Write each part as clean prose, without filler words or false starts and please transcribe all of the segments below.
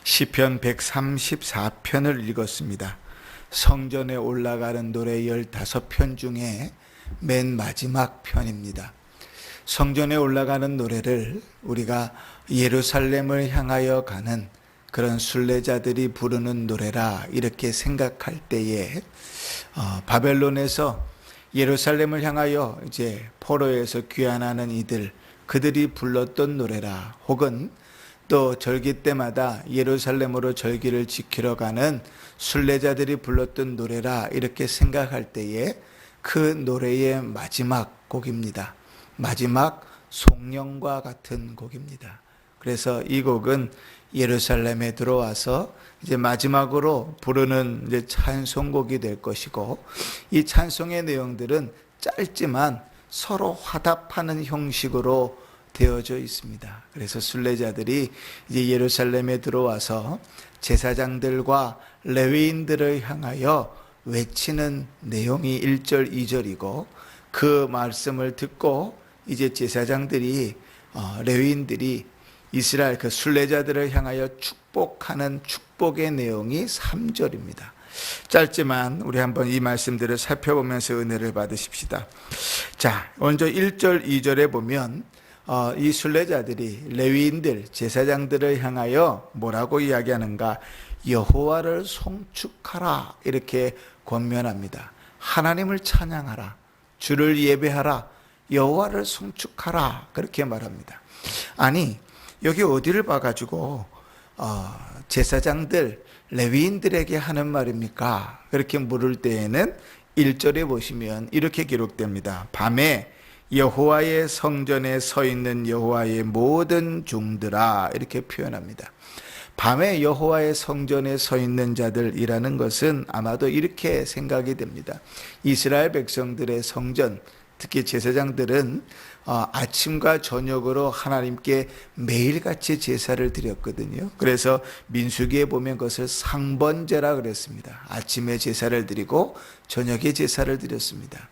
시편 134편을 읽었습니다. 성전에 올라가는 노래 15편 중에 맨 마지막 편입니다. 성전에 올라가는 노래를 우리가 예루살렘을 향하여 가는 그런 순례자들이 부르는 노래라 이렇게 생각할 때에 바벨론에서 예루살렘을 향하여 이제 포로에서 귀환하는 그들이 불렀던 노래라, 혹은 또 절기 때마다 예루살렘으로 절기를 지키러 가는 순례자들이 불렀던 노래라 이렇게 생각할 때에 그 노래의 마지막 곡입니다. 마지막 송령과 같은 곡입니다. 그래서 이 곡은 예루살렘에 들어와서 이제 마지막으로 부르는 이제 찬송곡이 될 것이고, 이 찬송의 내용들은 짧지만 서로 화답하는 형식으로 되어져 있습니다. 그래서 순례자들이 이제 예루살렘에 들어와서 제사장들과 레위인들을 향하여 외치는 내용이 1절, 2절이고, 그 말씀을 듣고 이제 제사장들이 레위인들이 이스라엘 그 순례자들을 향하여 축복하는 축복의 내용이 3절입니다. 짧지만 우리 한번 이 말씀들을 살펴보면서 은혜를 받으십시다. 자, 먼저 1절, 2절에 보면 이 순례자들이 레위인들, 제사장들을 향하여 뭐라고 이야기하는가? 여호와를 송축하라 이렇게 권면합니다. 하나님을 찬양하라, 주를 예배하라, 여호와를 송축하라 그렇게 말합니다. 아니, 여기 어디를 봐가지고 제사장들, 레위인들에게 하는 말입니까? 그렇게 물을 때에는 1절에 보시면 이렇게 기록됩니다. 밤에 여호와의 성전에 서 있는 여호와의 모든 종들아 이렇게 표현합니다. 밤에 여호와의 성전에 서 있는 자들이라는 것은 아마도 이렇게 생각이 됩니다. 이스라엘 백성들의 성전, 특히 제사장들은 아침과 저녁으로 하나님께 매일같이 제사를 드렸거든요. 그래서 민수기에 보면 그것을 상번제라 그랬습니다. 아침에 제사를 드리고 저녁에 제사를 드렸습니다.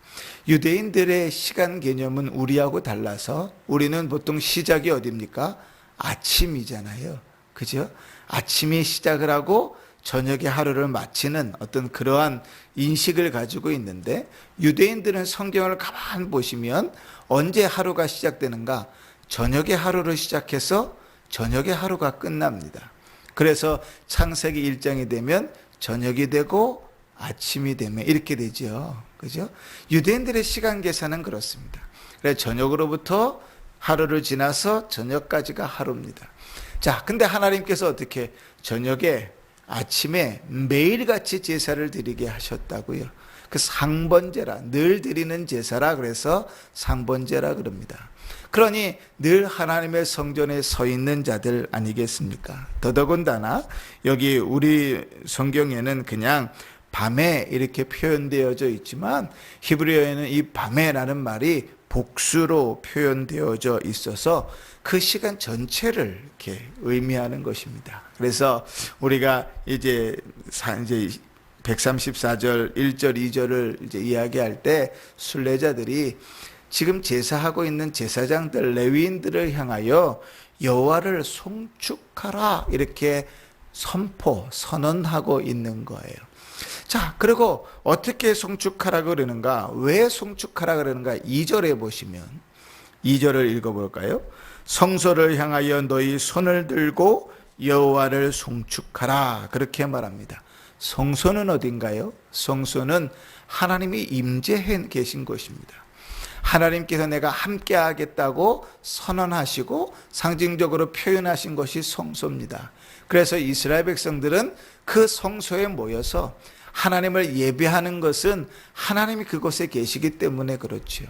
유대인들의 시간 개념은 우리하고 달라서 우리는 보통 시작이 어디입니까? 아침이잖아요. 그죠? 아침에 시작을 하고 저녁에 하루를 마치는 어떤 그러한 인식을 가지고 있는데, 유대인들은 성경을 가만 보시면 언제 하루가 시작되는가? 저녁에 하루를 시작해서 저녁에 하루가 끝납니다. 그래서 창세기 1장이 되면 저녁이 되고 아침이 되면 이렇게 되죠. 그죠? 유대인들의 시간 계산은 그렇습니다. 그래서 저녁으로부터 하루를 지나서 저녁까지가 하루입니다. 자, 근데 하나님께서 어떻게 저녁에 아침에 매일같이 제사를 드리게 하셨다고요. 그 상번제라, 늘 드리는 제사라 그래서 상번제라 그럽니다. 그러니 늘 하나님의 성전에 서 있는 자들 아니겠습니까? 더더군다나 여기 우리 성경에는 그냥 밤에 이렇게 표현되어져 있지만 히브리어에는 이 밤에라는 말이 복수로 표현되어져 있어서 그 시간 전체를 이렇게 의미하는 것입니다. 그래서 우리가 이제 134절 1절 2절을 이제 이야기할 때 순례자들이 지금 제사하고 있는 제사장들, 레위인들을 향하여 여호와를 송축하라 이렇게 선언하고 있는 거예요. 자, 그리고 어떻게 송축하라 그러는가? 왜 송축하라 그러는가? 2절에 보시면 2절을 읽어볼까요? 성소를 향하여 너희 손을 들고 여호와를 송축하라 그렇게 말합니다. 성소는 어딘가요? 성소는 하나님이 임재해 계신 곳입니다. 하나님께서 내가 함께 하겠다고 선언하시고 상징적으로 표현하신 것이 성소입니다. 그래서 이스라엘 백성들은 그 성소에 모여서 하나님을 예배하는 것은 하나님이 그곳에 계시기 때문에 그렇죠.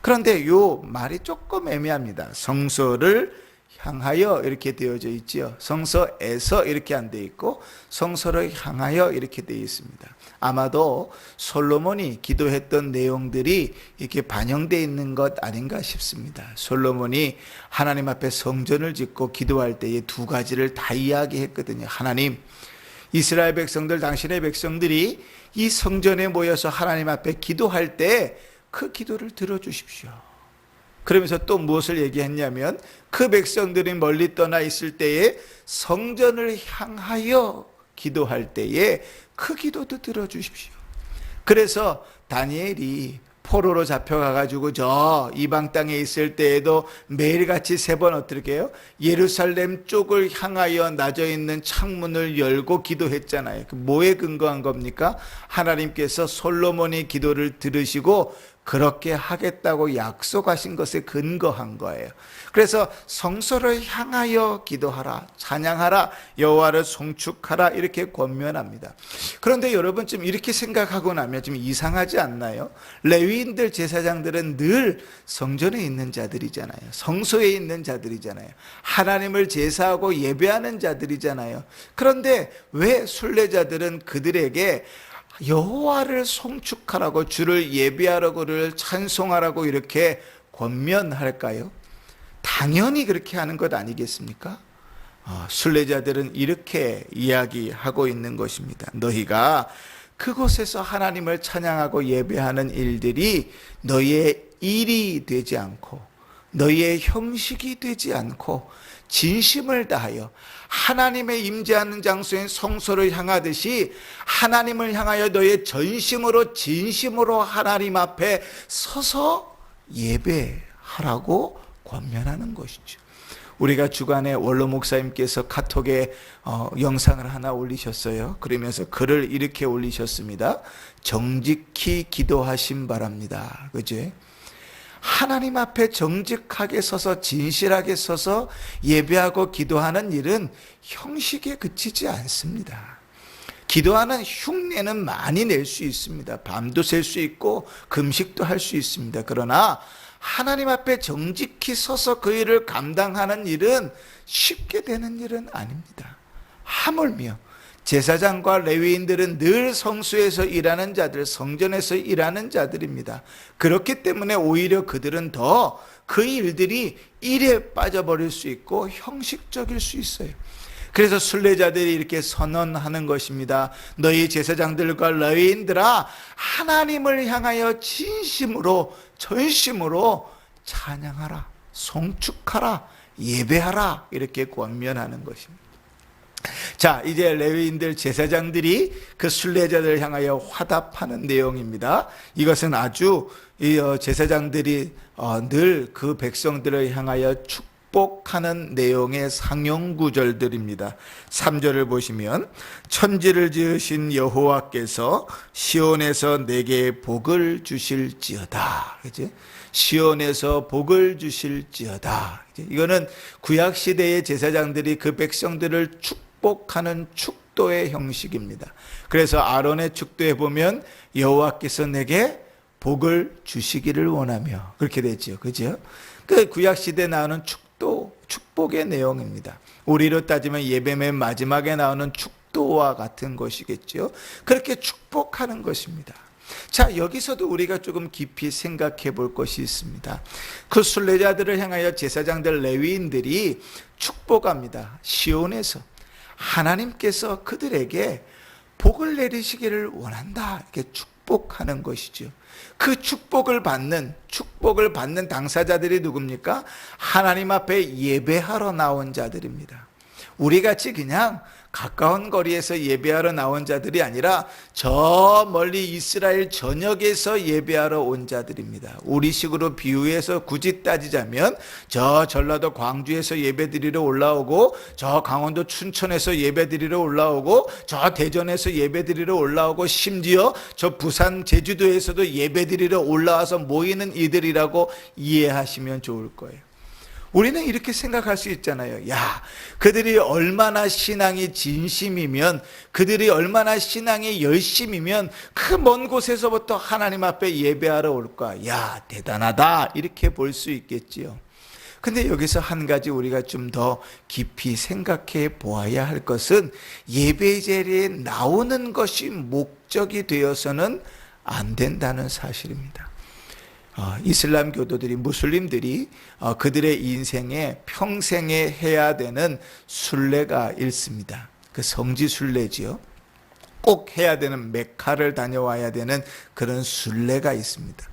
그런데 요 말이 조금 애매합니다. 성소를 향하여 이렇게 되어져 있지요. 성소에서 이렇게 안 돼 있고 성소를 향하여 이렇게 되어 있습니다. 아마도 솔로몬이 기도했던 내용들이 이렇게 반영되어 있는 것 아닌가 싶습니다. 솔로몬이 하나님 앞에 성전을 짓고 기도할 때에 두 가지를 다 이야기했거든요. 하나님, 이스라엘 백성들, 당신의 백성들이 이 성전에 모여서 하나님 앞에 기도할 때 그 기도를 들어주십시오. 그러면서 또 무엇을 얘기했냐면 그 백성들이 멀리 떠나 있을 때에 성전을 향하여 기도할 때에 그 기도도 들어주십시오. 그래서 다니엘이 포로로 잡혀가가지고 저 이방 땅에 있을 때에도 매일같이 3번 어떻게 해요? 예루살렘 쪽을 향하여 낮아 있는 창문을 열고 기도했잖아요. 뭐에 근거한 겁니까? 하나님께서 솔로몬의 기도를 들으시고 그렇게 하겠다고 약속하신 것에 근거한 거예요. 그래서 성소를 향하여 기도하라, 찬양하라, 여호와를 송축하라 이렇게 권면합니다. 그런데 여러분 좀 이렇게 생각하고 나면 좀 이상하지 않나요? 레위인들 제사장들은 늘 성전에 있는 자들이잖아요. 성소에 있는 자들이잖아요. 하나님을 제사하고 예배하는 자들이잖아요. 그런데 왜 순례자들은 그들에게 여호와를 송축하라고, 주를 예배하라고를 찬송하라고 이렇게 권면할까요? 당연히 그렇게 하는 것 아니겠습니까? 순례자들은 이렇게 이야기하고 있는 것입니다. 너희가 그곳에서 하나님을 찬양하고 예배하는 일들이 너희의 일이 되지 않고 너희의 형식이 되지 않고 진심을 다하여 하나님의 임재하는 장소인 성소를 향하듯이 하나님을 향하여 너희의 전심으로 진심으로 하나님 앞에 서서 예배하라고 권면하는 것이죠. 우리가 주간에 원로 목사님께서 카톡에 영상을 하나 올리셨어요. 그러면서 글을 이렇게 올리셨습니다. 정직히 기도하신 바랍니다. 그죠? 하나님 앞에 정직하게 서서 진실하게 서서 예배하고 기도하는 일은 형식에 그치지 않습니다. 기도하는 흉내는 많이 낼 수 있습니다. 밤도 샐 수 있고 금식도 할 수 있습니다. 그러나 하나님 앞에 정직히 서서 그 일을 감당하는 일은 쉽게 되는 일은 아닙니다. 하물며 제사장과 레위인들은 늘 성수에서 일하는 자들, 성전에서 일하는 자들입니다. 그렇기 때문에 오히려 그들은 더 그 일들이 일에 빠져버릴 수 있고 형식적일 수 있어요. 그래서 순례자들이 이렇게 선언하는 것입니다. 너희 제사장들과 레위인들아, 하나님을 향하여 진심으로 전심으로 찬양하라, 송축하라, 예배하라 이렇게 권면하는 것입니다. 자, 이제 레위인들 제사장들이 그 순례자들을 향하여 화답하는 내용입니다. 이것은 아주 제사장들이 늘 그 백성들을 향하여 축복하는 내용의 상용 구절들입니다. 3절을 보시면 천지를 지으신 여호와께서 시온에서 내게 복을 주실지어다. 그죠? 시온에서 복을 주실지어다. 이거는 구약 시대의 제사장들이 그 백성들을 축복하는 축도의 형식입니다. 그래서 아론의 축도에 보면 여호와께서 내게 복을 주시기를 원하며 그렇게 되죠. 그죠? 그 구약 시대에 나오는 축도, 축복의 내용입니다. 우리로 따지면 예배 맨 마지막에 나오는 축도와 같은 것이겠죠. 그렇게 축복하는 것입니다. 자, 여기서도 우리가 조금 깊이 생각해 볼 것이 있습니다. 그 순례자들을 향하여 제사장들 레위인들이 축복합니다. 시온에서 하나님께서 그들에게 복을 내리시기를 원한다. 이렇게 축복하는 것이죠. 그 축복을 받는 당사자들이 누굽니까? 하나님 앞에 예배하러 나온 자들입니다. 우리같이 그냥 가까운 거리에서 예배하러 나온 자들이 아니라 저 멀리 이스라엘 전역에서 예배하러 온 자들입니다. 우리식으로 비유해서 굳이 따지자면 저 전라도 광주에서 예배드리러 올라오고 저 강원도 춘천에서 예배드리러 올라오고 저 대전에서 예배드리러 올라오고 심지어 저 부산 제주도에서도 예배드리러 올라와서 모이는 이들이라고 이해하시면 좋을 거예요. 우리는 이렇게 생각할 수 있잖아요. 야, 그들이 얼마나 신앙이 진심이면, 그들이 얼마나 신앙이 열심이면 그 먼 곳에서부터 하나님 앞에 예배하러 올까? 야, 대단하다. 이렇게 볼 수 있겠지요. 근데 여기서 한 가지 우리가 좀 더 깊이 생각해 보아야 할 것은 예배 자리에 나오는 것이 목적이 되어서는 안 된다는 사실입니다. 이슬람 교도들이, 무슬림들이 그들의 인생에 평생에 해야 되는 순례가 있습니다. 그 성지 순례지요. 꼭 해야 되는, 메카를 다녀와야 되는 그런 순례가 있습니다.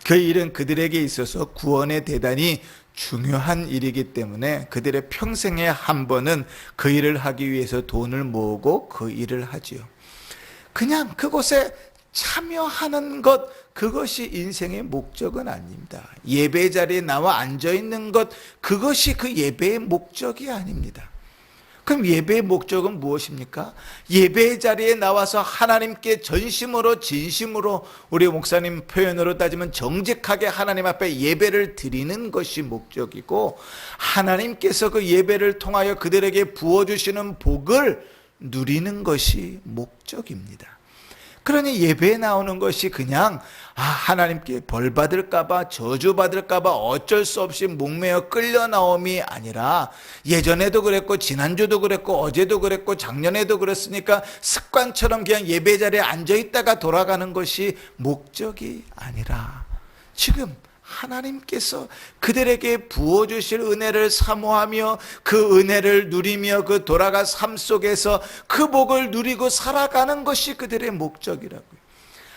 그 일은 그들에게 있어서 구원의 대단히 중요한 일이기 때문에 그들의 평생에 한 번은 그 일을 하기 위해서 돈을 모으고 그 일을 하지요. 그냥 그곳에 참여하는 것, 그것이 인생의 목적은 아닙니다. 예배 자리에 나와 앉아있는 것, 그것이 그 예배의 목적이 아닙니다. 그럼 예배의 목적은 무엇입니까? 예배 자리에 나와서 하나님께 전심으로 진심으로, 우리 목사님 표현으로 따지면 정직하게 하나님 앞에 예배를 드리는 것이 목적이고, 하나님께서 그 예배를 통하여 그들에게 부어주시는 복을 누리는 것이 목적입니다. 그러니 예배에 나오는 것이 그냥 하나님께 벌 받을까봐, 저주 받을까봐 어쩔 수 없이 목매어 끌려 나옴이 아니라, 예전에도 그랬고 지난주도 그랬고 어제도 그랬고 작년에도 그랬으니까 습관처럼 그냥 예배 자리에 앉아 있다가 돌아가는 것이 목적이 아니라, 지금 하나님께서 그들에게 부어주실 은혜를 사모하며 그 은혜를 누리며 그 돌아가 삶 속에서 그 복을 누리고 살아가는 것이 그들의 목적이라고요.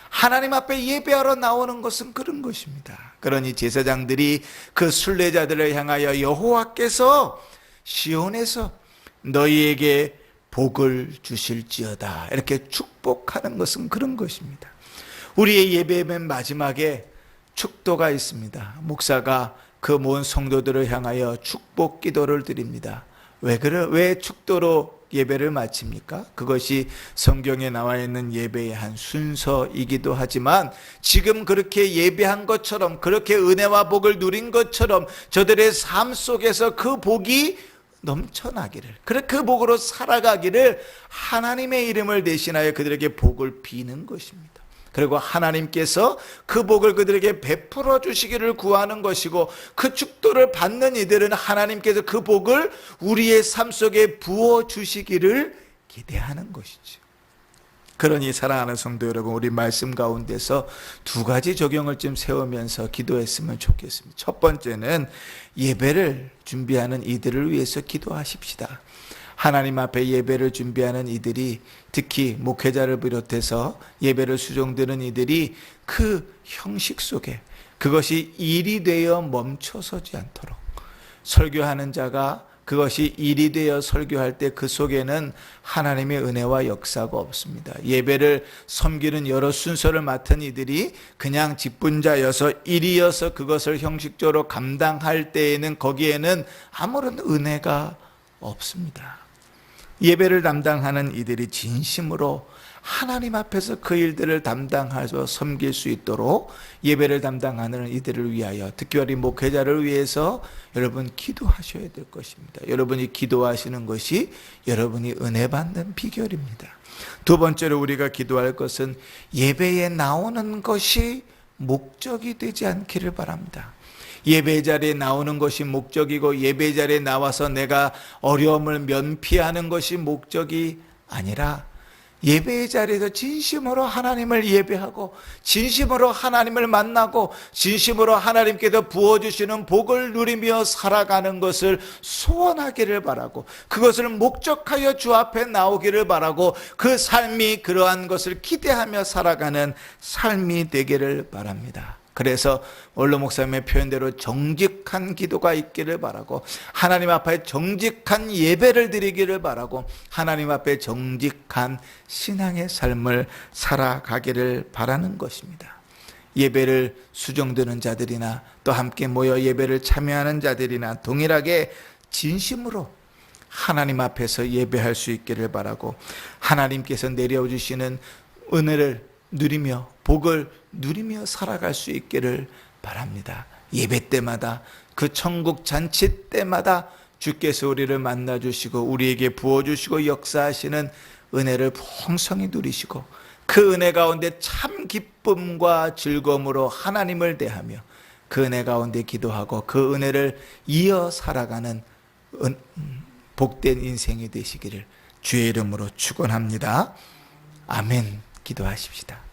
하나님 앞에 예배하러 나오는 것은 그런 것입니다. 그러니 제사장들이 그 순례자들을 향하여 여호와께서 시온에서 너희에게 복을 주실지어다 이렇게 축복하는 것은 그런 것입니다. 우리의 예배의 맨 마지막에 축도가 있습니다. 목사가 그 모든 성도들을 향하여 축복 기도를 드립니다. 왜 축도로 예배를 마칩니까? 그것이 성경에 나와 있는 예배의 한 순서이기도 하지만, 지금 그렇게 예배한 것처럼, 그렇게 은혜와 복을 누린 것처럼 저들의 삶 속에서 그 복이 넘쳐나기를, 그 복으로 살아가기를 하나님의 이름을 대신하여 그들에게 복을 비는 것입니다. 그리고 하나님께서 그 복을 그들에게 베풀어 주시기를 구하는 것이고, 그 축도를 받는 이들은 하나님께서 그 복을 우리의 삶 속에 부어 주시기를 기대하는 것이죠. 그러니 사랑하는 성도 여러분, 우리 말씀 가운데서 두 가지 적용을 좀 세우면서 기도했으면 좋겠습니다. 첫 번째는 예배를 준비하는 이들을 위해서 기도하십시다. 하나님 앞에 예배를 준비하는 이들이, 특히 목회자를 비롯해서 예배를 수종드는 이들이 그 형식 속에 그것이 일이 되어 멈춰서지 않도록, 설교하는 자가 그것이 일이 되어 설교할 때 그 속에는 하나님의 은혜와 역사가 없습니다. 예배를 섬기는 여러 순서를 맡은 이들이 그냥 직분자여서 일이어서 그것을 형식적으로 감당할 때에는 거기에는 아무런 은혜가 없습니다. 예배를 담당하는 이들이 진심으로 하나님 앞에서 그 일들을 담당하여 섬길 수 있도록 예배를 담당하는 이들을 위하여, 특별히 목회자를 위해서 여러분 기도하셔야 될 것입니다. 여러분이 기도하시는 것이 여러분이 은혜 받는 비결입니다. 두 번째로 우리가 기도할 것은 예배에 나오는 것이 목적이 되지 않기를 바랍니다. 예배 자리에 나오는 것이 목적이고, 예배 자리에 나와서 내가 어려움을 면피하는 것이 목적이 아니라, 예배의 자리에서 진심으로 하나님을 예배하고 진심으로 하나님을 만나고 진심으로 하나님께서 부어주시는 복을 누리며 살아가는 것을 소원하기를 바라고, 그것을 목적하여 주 앞에 나오기를 바라고, 그 삶이 그러한 것을 기대하며 살아가는 삶이 되기를 바랍니다. 그래서 원로 목사님의 표현대로 정직한 기도가 있기를 바라고, 하나님 앞에 정직한 예배를 드리기를 바라고, 하나님 앞에 정직한 신앙의 삶을 살아가기를 바라는 것입니다. 예배를 수종드는 자들이나 또 함께 모여 예배를 참여하는 자들이나 동일하게 진심으로 하나님 앞에서 예배할 수 있기를 바라고, 하나님께서 내려주시는 은혜를 누리며 복을 누리며 살아갈 수 있기를 바랍니다. 예배 때마다, 그 천국 잔치 때마다 주께서 우리를 만나주시고 우리에게 부어주시고 역사하시는 은혜를 풍성히 누리시고, 그 은혜 가운데 참 기쁨과 즐거움으로 하나님을 대하며 그 은혜 가운데 기도하고 그 은혜를 이어 살아가는 복된 인생이 되시기를 주의 이름으로 축원합니다. 아멘. 기도하십시다.